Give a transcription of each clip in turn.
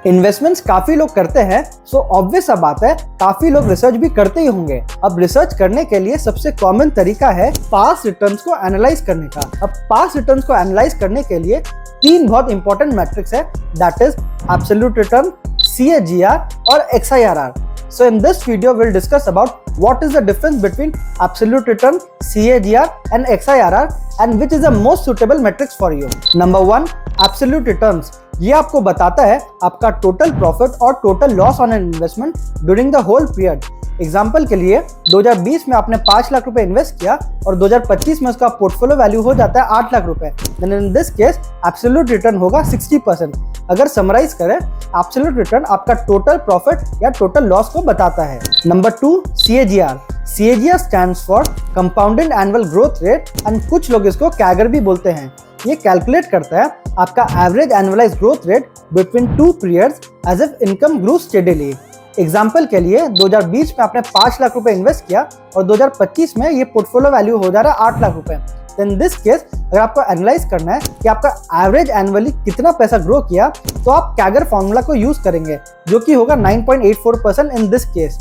Investments काफी लोग करते हैं, सो ऑब्वियस सा बात है काफी लोग रिसर्च भी करते ही होंगे। अब रिसर्च करने के लिए सबसे कॉमन तरीका है पास्ट रिटर्न्स को एनालाइज करने का। अब पास्ट रिटर्न्स को एनालाइज करने के लिए तीन बहुत इंपॉर्टेंट मैट्रिक्स है, that is absolute return, CAGR और XIRR. So in this video we'll discuss about what is the difference between absolute return, CAGR and XIRR and which is the most suitable metrics for you. Number 1, absolute returns. ये आपको बताता है आपका total profit और total loss on an investment during the whole period. Example के लिए 2020 में आपने 5 लाख रुपए इन्वेस्ट किया और 2025 में उसका पोर्टफोलियो वैल्यू हो जाता है 8 लाख रुपए, then in this case absolute return होगा 60%। अगर समराइज करें, एब्सोल्यूट रिटर्न आपका टोटल प्रॉफिट या टोटल लॉस को बताता है। Number 2, CAGR. CAGR stands for compounded annual growth rate and कुछ लोग इसको कैगर भी बोलते हैं। ये कैलकुलेट करता है आपका average annualize growth rate between 2 periods as if income grow steadily. Example के लिए 2020 में आपने 5 लाख रुपए इन्वेस्ट किया और 2025 में ये पोर्टफोलियो वैल्यू हो जा रहा है 8 लाख रुपए। इन दिस केस अगर आपको एनालाइज करना है कि आपका एवरेज एनुअली कितना पैसा ग्रो किया, तो आप कैगर फॉर्मूला को यूज करेंगे जो कि होगा 9.84% इन दिस केस।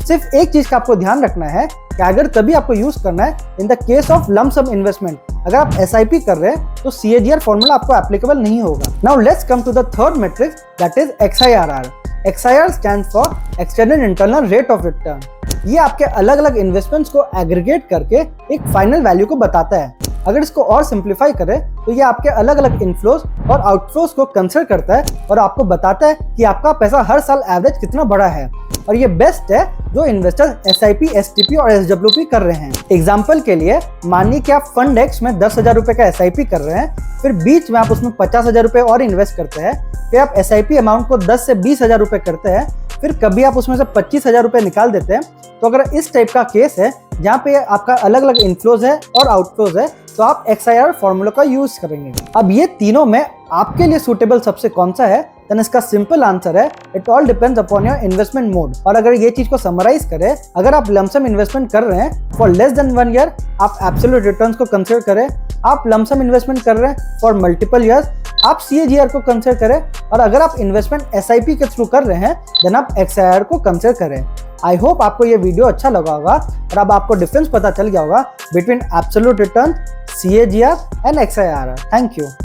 सिर्फ एक चीज का आपको ध्यान रखना है, कैगर तभी आपको यूज करना है in the case of lump sum investment. अगर आप SIP कर रहे हैं तो CAGR फॉर्मूला आपको एप्लीकेबल नहीं होगा। Now let's come to the third matrix, that is XIRR. XIRR stands for extended internal rate of return. ये आपके अलग अलग इन्वेस्टमेंट्स को एग्रीगेट करके एक फाइनल वैल्यू को बताता है। अगर इसको और सिंप्लीफाई करें तो ये आपके अलग अलग इनफ्लोज और आउटफ्लोज को कंसिडर करता है और आपको बताता है कि आपका पैसा हर साल एवरेज कितना बढ़ा है। और ये बेस्ट है जो इन्वेस्टर SIP, STP और SWP कर रहे हैं। एग्जाम्पल के लिए मानिए कि आप फंड X में 10,000 रुपए का SIP कर रहे हैं, फिर बीच में आप उसमें 50,000 रुपए और इन्वेस्ट करते हैं, फिर आप SIP अमाउंट को 10 से 20,000 रुपए करते हैं, फिर कभी आप उसमें से 25,000 रुपए निकाल देते हैं। तो अगर इस टाइप का केस है जहाँ पे आपका अलग अलग इनफ्लोज है और आउटफ्लोज है, तो आप XIRR फॉर्मूला का यूज करेंगे। अब ये तीनों में आपके लिए सूटेबल सबसे कौन सा है, देन इसका सिंपल आंसर है it all depends upon your investment mode. और अगर ये चीज को समराइज करें, अगर आप लमसम इन्वेस्टमेंट कर रहे हैं फॉर लेस देन 1 ईयर, आप एब्सोल्यूट रिटर्न्स को कंसीडर करें। आप लमसम इन्वेस्टमेंट कर रहे हैं फॉर मल्टीपल ईयर्स, आप CAGR को कंसीडर करें। और अगर आप इन्वेस्टमेंट SIP के थ्रू कर रहे हैं, देन आप XIRR को कंसीडर करें। आई होप आपको ये वीडियो अच्छा लगा होगा और अब आपको डिफरेंस पता चल गया होगा between absolute return, CAGR and XIRR. Thank you.